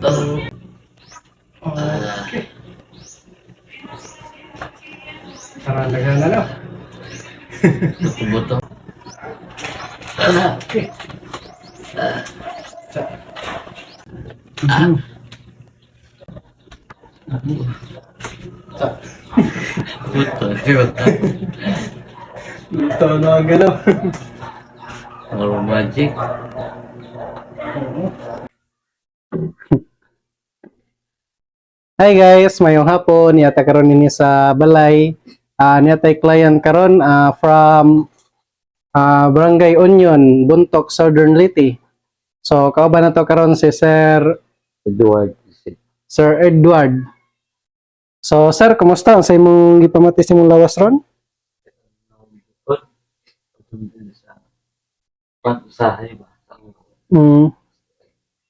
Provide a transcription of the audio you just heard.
Okay. Tara, lagyan na lang. Buto. Okay. Buto. Buto. Ito na ang galaw. Or magic. Hi guys, mayong hapon. Niyata karon ninyo sa balay. Niyatay client karon from Barangay Union, Buntok, Southern Leyte. So, kauban na to karon si Edward. Sir Edward. So, sir, kumusta? Ang sa imong gipamati sa imong lawas ron? Sa pag-usahay ba? Mm.